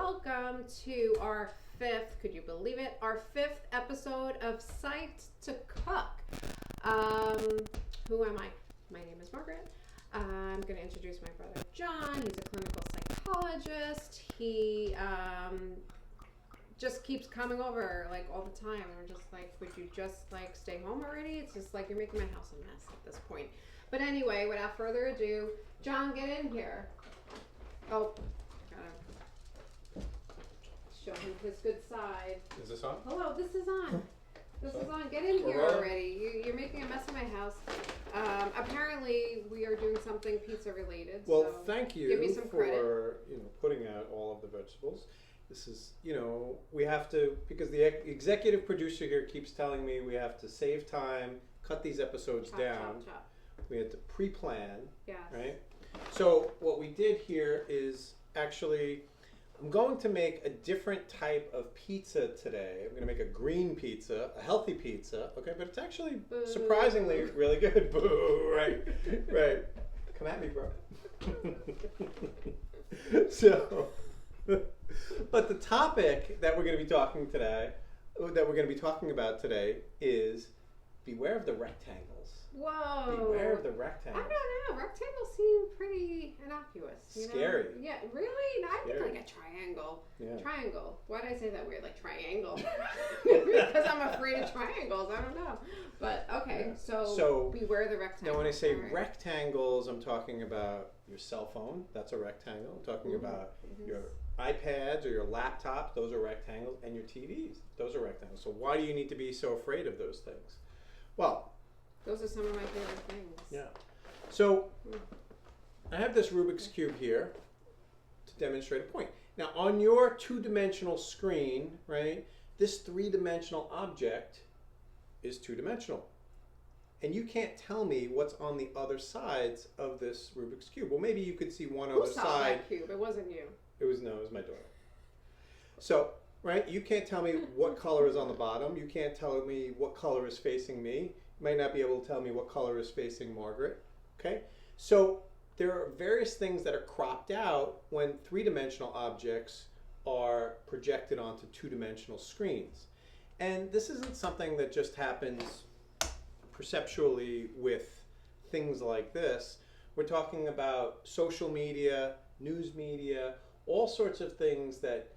welcome to our fifth, could you believe it, our fifth episode of Psyched to Cook. Who am I? My name is Margaret. I'm going to introduce my brother John. He's a clinical psychologist. He just keeps coming over like all the time. And we're just like, would you just like stay home already? It's just like you're making my house a mess at this point. But anyway, without further ado, John, get in here. Oh, gotta show him his good side. Is this on? Hello, this is on. This is on. Get in here already. You're making a mess of my house. Apparently, we are doing something pizza related. Well, so thank you give me some credit. for putting out all of the vegetables. This is we have to, because the executive producer here keeps telling me we have to save time, cut these episodes down. Chop. We had to pre-plan. Yes. Right. So what we did here is actually, I'm going to make a different type of pizza today. I'm going to make a green pizza, a healthy pizza, okay? But it's actually surprisingly really good. Boo, right. Come at me, bro. So, but the topic that we're going to be talking about today is beware of the rectangles. Whoa. Beware of the rectangles. I don't know. Rectangles seem pretty innocuous. Scary. Yeah, really? No, I think Scary. like a triangle. Yeah. Triangle. Why did I say that weird? Like triangle. Because I'm afraid of triangles. I don't know. But okay, Yeah. so beware the rectangles. Now when I say rectangles, I'm talking about your cell phone. That's a rectangle. I'm talking about your iPads or your laptops. Those are rectangles. And your TVs. Those are rectangles. So why do you need to be so afraid of those things? Well, those are some of my favorite things. yeah. So I have this Rubik's Cube here to demonstrate a point. Now on your two-dimensional screen, right, this three-dimensional object is two-dimensional. And you can't tell me what's on the other sides of this Rubik's Cube. Well, maybe you could see one other side. Who saw that cube? It wasn't you. It was my daughter. So, right, you can't tell me what color is on the bottom. You can't tell me what color is facing me. You might not be able to tell me what color is facing Margaret. Okay? So there are various things that are cropped out when three-dimensional objects are projected onto two-dimensional screens. And this isn't something that just happens perceptually with things like this. We're talking about social media, news media, all sorts of things that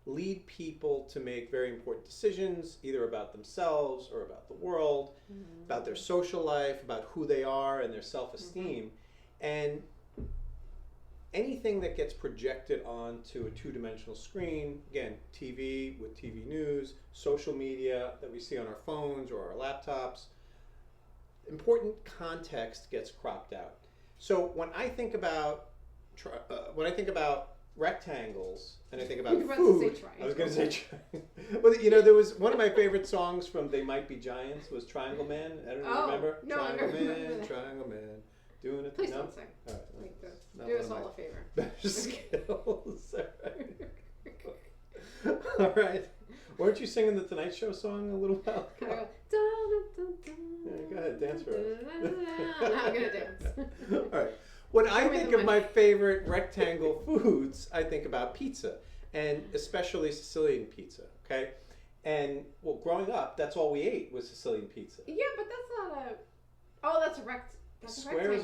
lead people to make very important decisions, either about themselves or about the world, about their social life, about who they are and their self-esteem. And anything that gets projected onto a two-dimensional screen, again, TV with TV news, social media that we see on our phones or our laptops, important context gets cropped out. So when I think about rectangles, and I think about food. I was going to say triangle. Well, there was one of my favorite songs from They Might Be Giants was Triangle Man. I don't know if you remember. No, Triangle I Man, remember that. Triangle Man, doing it. Please no? don't sing. All right. Do us all a favor. Better skills. All right. Weren't you singing the Tonight Show song a little while ago? Yeah, go ahead, dance for us. I'm going to dance. All right. When I think of my favorite rectangle foods, I think about pizza, and especially Sicilian pizza, okay? And, well, growing up, that's all we ate was Sicilian pizza. Yeah, but that's not a... Oh, that's a rectangle. A square is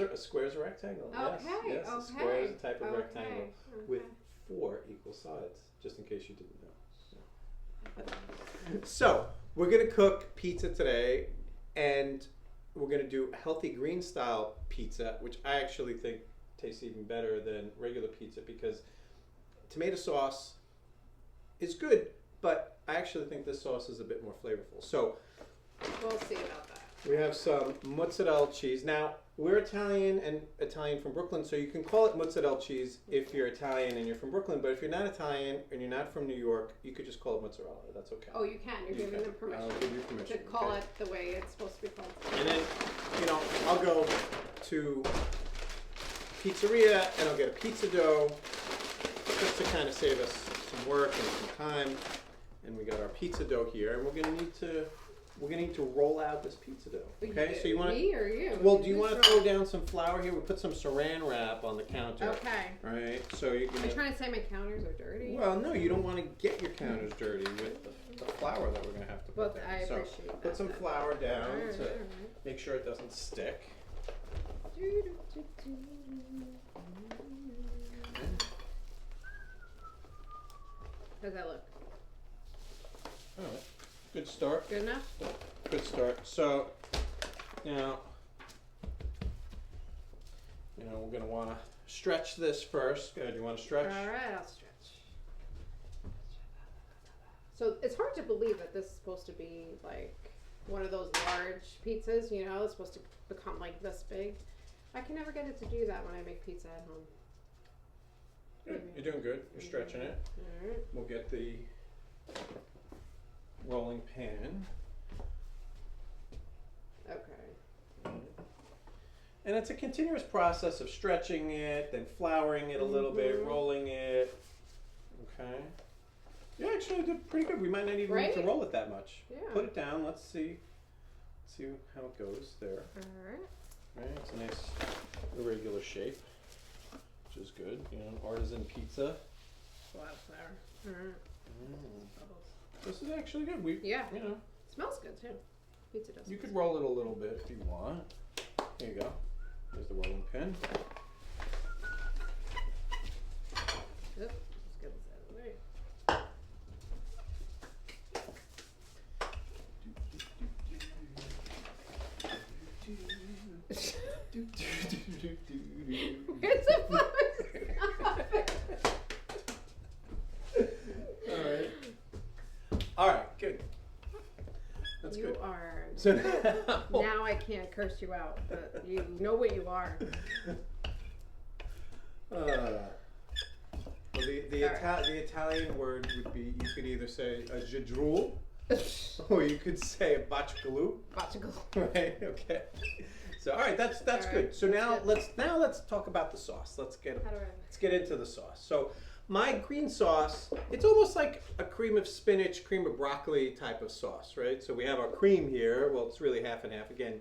a rectangle, okay, yes. Okay. A square is a type of rectangle Okay. with 4 equal sides, just in case you didn't know. So, we're going to cook pizza today, and we're going to do a healthy green style pizza, which I actually think tastes even better than regular pizza because tomato sauce is good, but I actually think this sauce is a bit more flavorful. So we'll see about that. we have some mozzarella cheese. Now, we're Italian from Brooklyn, so you can call it mozzarella cheese if you're Italian and you're from Brooklyn, but if you're not Italian and you're not from New York, you could just call it mozzarella. That's okay. Oh, you can. You're giving them permission. I'll give you permission. To call it the way it's supposed to be called. And then, I'll go to pizzeria and I'll get a pizza dough just to kind of save us some work and some time. And we got our pizza dough here, and we're going to need to we're gonna need to roll out this pizza dough. Okay, so you want me or you? Well, do you want to throw down some flour here? We put some saran wrap on the counter. Okay. All right, so you're Are gonna. you trying to say my counters are dirty? Well, no, you don't want to get your counters dirty with the flour that we're gonna have to put Well, down. I So appreciate that. put some flour down Alright, to alright. make sure it doesn't stick. How's that look? All right, good start. Good enough? Good start. So now, we're gonna want to stretch this first. Good. You want to stretch? All right, I'll stretch. So it's hard to believe that this is supposed to be like one of those large pizzas, it's supposed to become like this big. I can never get it to do that when I make pizza at home. Good. You're doing good. You're stretching it. All right. We'll get the rolling pin. Okay. And it's a continuous process of stretching it, then flouring it a little bit, rolling it. Okay. You actually did pretty good. We might not even need to roll it that much. Yeah. Put it down. Let's see how it goes there. All right. Right. It's a nice irregular shape, which is good. Artisan pizza. A lot of flour. All right. Bubbles. This is actually good. Yeah. Smells good too. Pizza does. You could roll it a little bit if you want. There you go. There's the rolling pin. Oop, let's get this out of the way. Where's the flowers? All right, good. That's You good. are. So Now I can't curse you out, but you know what you are. Well, the Italian word would be, you could either say a jadrul, or you could say a bachgaloo. Bachgal. Right. Okay. So all right, that's All right, good. So that's now let's talk about the sauce. Let's get How do let's get into the sauce. So my green sauce, it's almost like a cream of spinach, cream of broccoli type of sauce, right? So we have our cream here. Well, it's really half and half. Again,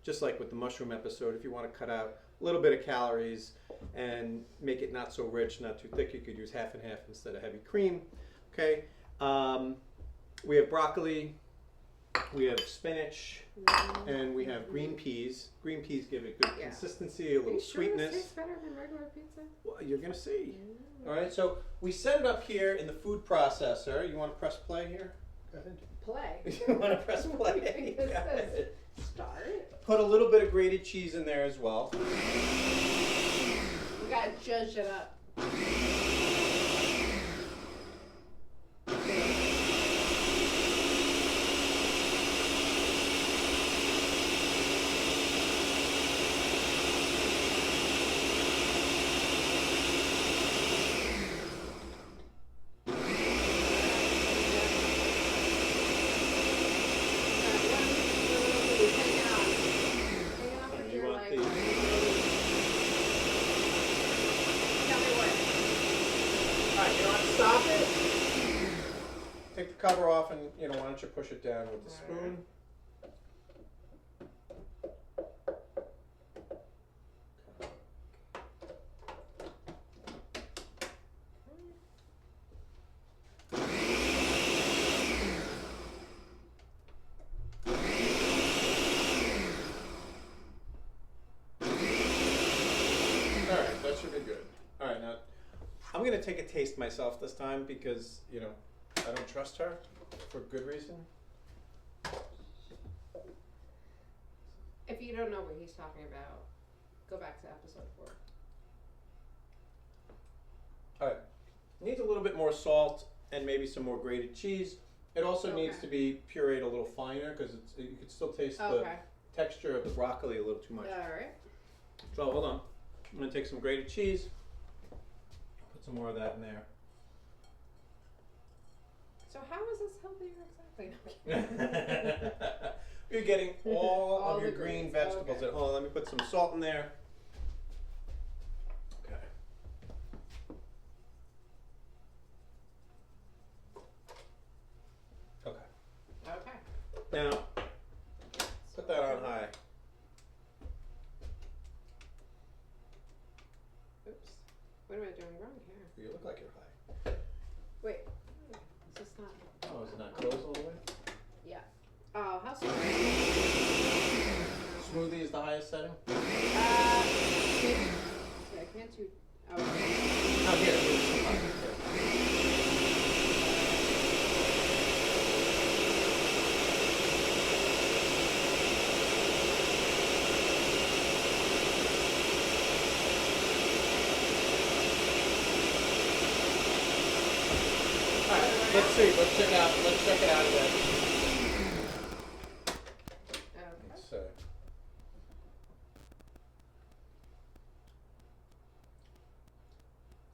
just like with the mushroom episode, if you want to cut out a little bit of calories and make it not so rich, not too thick, you could use half and half instead of heavy cream. Okay. We have broccoli, we have spinach, and we have green peas. Green peas give it good consistency, a Are little you sure sweetness. this tastes better than regular pizza? Well, you're gonna see. All right, so we set it up here in the food processor. You want to press play here? Go ahead. Play. You want to press play? This Go says ahead. start. Put a little bit of grated cheese in there as well. We gotta judge it up. You want the All right, you know what? Stop it. Take the cover off, and why don't you push it down with the spoon? All right, that should be good. All right, now I'm gonna take a taste myself this time because I don't trust her for good reason. If you don't know what he's talking about, go back to episode 4. All right, needs a little bit more salt and maybe some more grated cheese. It also needs to be pureed a little finer because you can still taste the texture of the broccoli a little too much. All right. So hold on, I'm gonna take some grated cheese. Put some more of that in there. So how is this healthier exactly? You're getting all of All your the green greens, vegetables. okay. Hold on, let me put some salt in there. Okay. Okay. Okay. Now, doing wrong here. You look like you're high. Wait, is this not? Oh, is it not closed all the way? Yeah. Oh, how smooth. Smoothie is the highest setting? Can't you? Oh, Oh, here. Alright, let's see. Let's check it out again. okay. Let's see.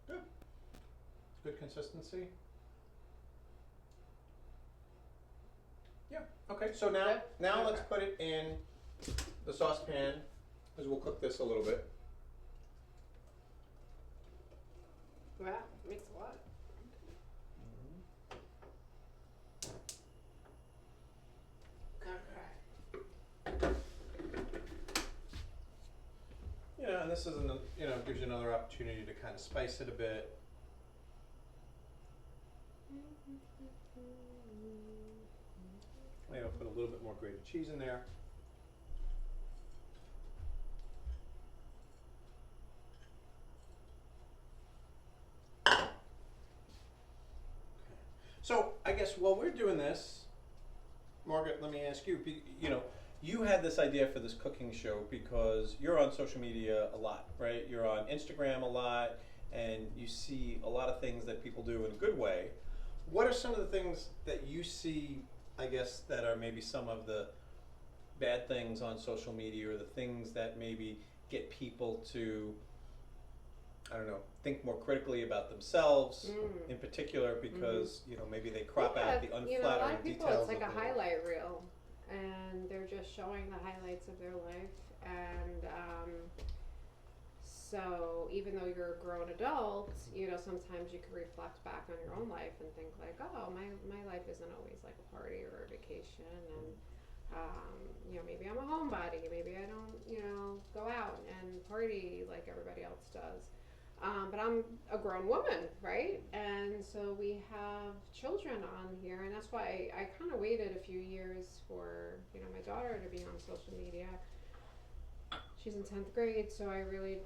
Good. Good consistency. Yeah. Okay. So now let's put it in the saucepan, because we'll cook this a little bit. Wow, makes a lot. Okay. Yeah, and this is gives you another opportunity to kind of spice it a bit. Maybe I'll put a little bit more grated cheese in there. So I guess while we're doing this, Margaret, let me ask you, you had this idea for this cooking show because you're on social media a lot, right? You're on Instagram a lot, and you see a lot of things that people do in a good way. What are some of the things that you see, I guess, that are maybe some of the bad things on social media, or the things that maybe get people to, I don't know, think more critically about themselves in particular, because maybe they crop out the unflattering a lot of people, details. it's like of a highlight reel, and they're just showing the highlights of their life. And so even though you're a grown adult, sometimes you can reflect back on your own life and think like, oh, my life isn't always like a party or a vacation, and maybe I'm a homebody, maybe I don't, go out and party like everybody else does. But I'm a grown woman, right? And so we have children on here, and that's why I kind of waited a few years for, my daughter to be on social media. She's in 10th grade, so I really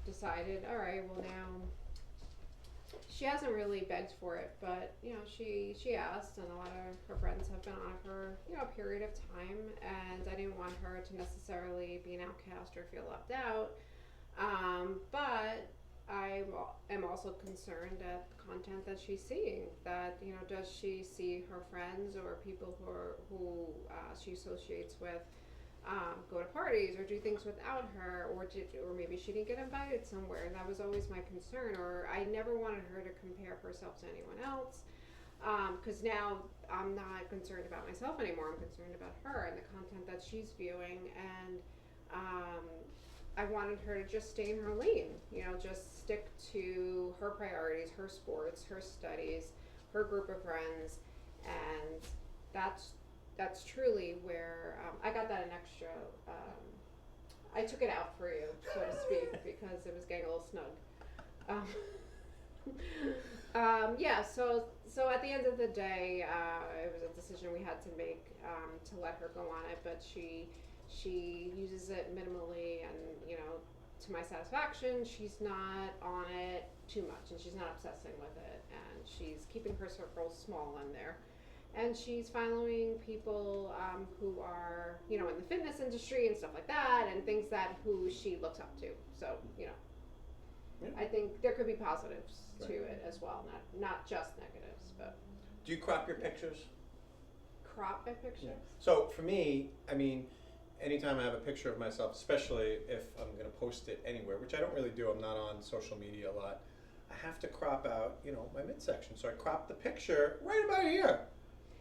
decided, all right, well now, she hasn't really begged for it, but, she asked, and a lot of her friends have been on it for, a period of time, and I didn't want her to necessarily be an outcast or feel left out. But I am also concerned at the content that she's seeing. That does she see her friends or people who she associates with go to parties or do things without her, or maybe she didn't get invited somewhere, and that was always my concern. Or I never wanted her to compare herself to anyone else, because now I'm not concerned about myself anymore. I'm concerned about her and the content that she's viewing, and I wanted her to just stay in her lane, just stick to her priorities, her sports, her studies, her group of friends, and that's truly where I got that an extra. I took it out for you, so to speak, because it was getting a little snug. So at the end of the day, it was a decision we had to make to let her go on it, but she uses it minimally, and to my satisfaction, she's not on it too much, and she's not obsessing with it, and she's keeping her circle small on there, and she's following people who are in the fitness industry and stuff like that, and things that who she looks up to. So Yeah. I think there could be positives Right. to it as well, not just negatives. But Do you crop your pictures? crop my pictures. So for me, anytime I have a picture of myself, especially if I'm going to post it anywhere, which I don't really do, I'm not on social media a lot, I have to crop out, my midsection. So I crop the picture right about here.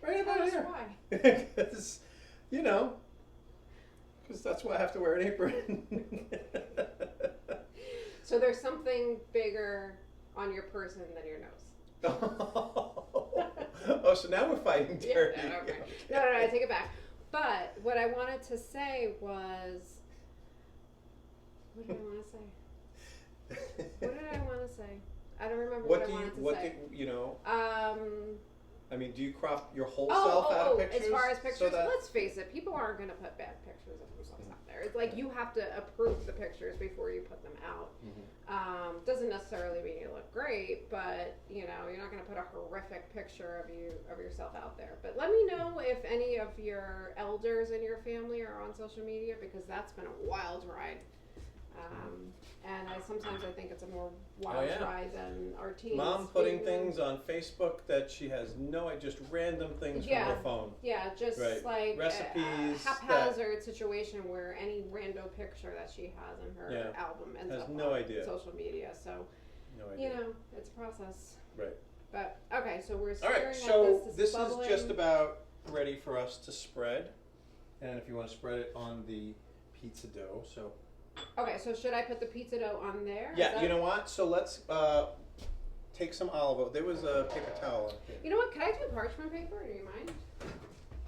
Right about That's here. why. Because, because that's why I have to wear an apron. So there's something bigger on your person than your nose. Oh, so now we're fighting dirty. Yeah, okay. No, I take it back. But what I wanted to say was, what did I want to say? I don't remember What what, do I you, wanted to what say. do you know? I mean, do you crop your whole Oh, self out of pictures? as far as pictures, so that, let's face it, people aren't going to put bad pictures of themselves out there. It's like you have to approve the pictures before you put them out. Doesn't necessarily mean you look great, but you know, you're not going to put a horrific picture of yourself out there. But let me know if any of your elders in your family are on social media, because that's been a wild ride. And sometimes I think it's a more wild ride than our teens. Mom putting things on Facebook that she has just random things from her phone. Yeah, just like recipes, a haphazard situation where any rando picture that she has in her album ends up on social media. So, you know, it's a process. Right. But, okay, so we're all right, at so this is just about ready for us to spread. And if you want to spread it on the pizza dough, so... Okay, so should I put the pizza dough on there? Yeah, you know what? So let's take some olive oil. There was a paper towel on here. You know what? Could I do parchment paper? Do you mind?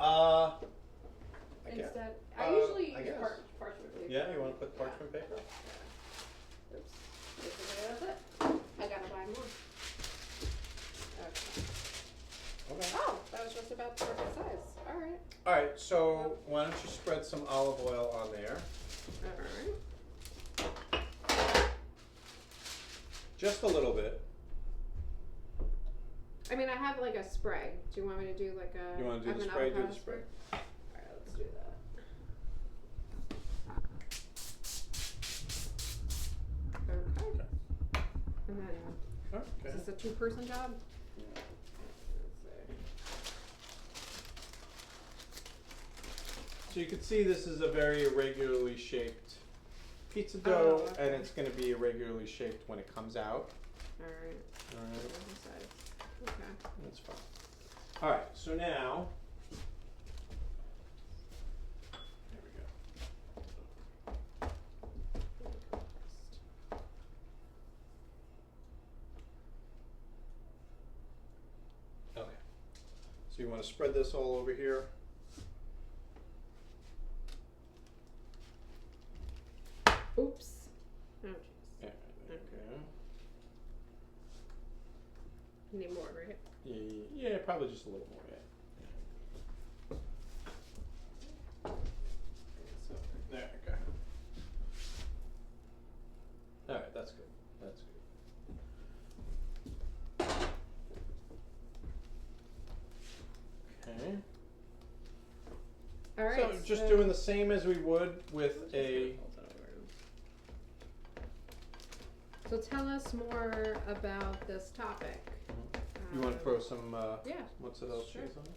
I Instead, I usually use guess. parchment paper. Yeah, you want to put parchment paper? Oops. That's it. I gotta buy more. Okay. Oh, that was just about the perfect size. All right. All right. So why don't you spread some olive oil on there? All right. Just a little bit. I mean, I have like a spray. Do you want me to do like a? You want to do the spray? Do the spray. All right, let's do that. Okay. And then, is this a two-person job? Let's see. So you can see this is a very irregularly shaped pizza dough, and it's going to be irregularly shaped when it comes out. All right. All right. Okay. That's fine. All right. So now, there we go. Okay. So you want to spread this all over here. Oops. Oh, jeez. Yeah, okay. Need more, right? Yeah, probably just a little more, So, there we go. All right, that's good. That's good. Okay. All right. So just doing the same as we would with a... So tell us more about this topic. You want to throw some yeah, mozzarella sure. cheese on it?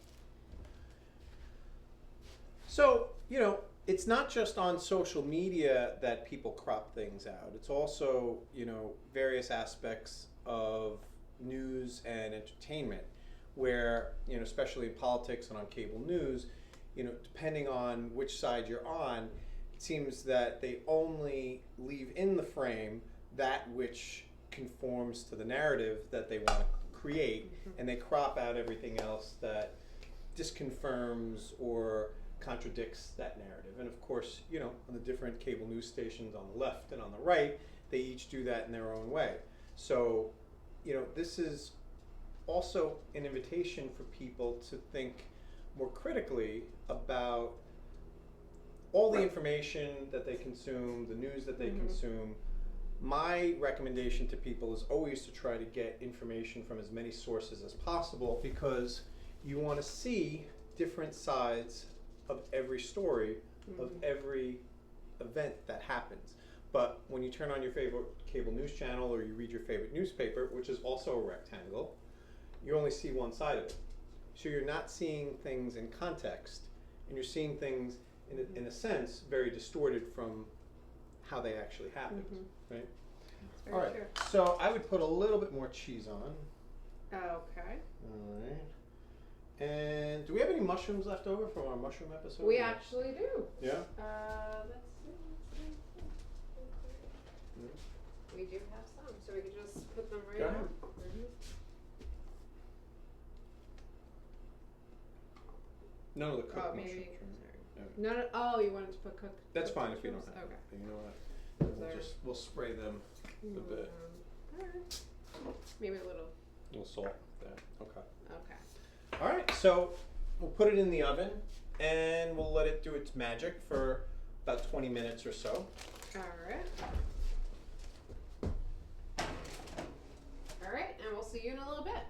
So, you know, it's not just on social media that people crop things out. It's also, you know, various aspects of news and entertainment where, you know, especially in politics and on cable news, you know, depending on which side you're on, it seems that they only leave in the frame that which conforms to the narrative that they want to create, and they crop out everything else that disconfirms or contradicts that narrative. And of course, you know, on the different cable news stations on the left and on the right, they each do that in their own way. So, you know, this is also an invitation for people to think more critically about all the information that they consume, the news that they consume. My recommendation to people is always to try to get information from as many sources as possible, because you want to see different sides of every story, of every event that happens. But when you turn on your favorite cable news channel or you read your favorite newspaper, which is also a rectangle, you only see one side of it. So you're not seeing things in context, and you're seeing things in a sense very distorted from how they actually happened, right? That's very All right, true. so I would put a little bit more cheese on. Okay. All right. And do we have any mushrooms left over from our mushroom episode? We actually do. Yeah? Let's see. We do have some, so we can just put them right Go ahead. on. None of the cooked Oh, maybe. mushrooms. No, no. Oh, you wanted to put cooked. That's cooked fine if you don't mushrooms? have Okay. it. You know what? Those are- We'll spray them a bit. Alright. Maybe a little. A little salt there. Okay. Okay. All right, so we'll put it in the oven and we'll let it do its magic for about 20 minutes or so. All right. All right, and we'll see you in a little bit.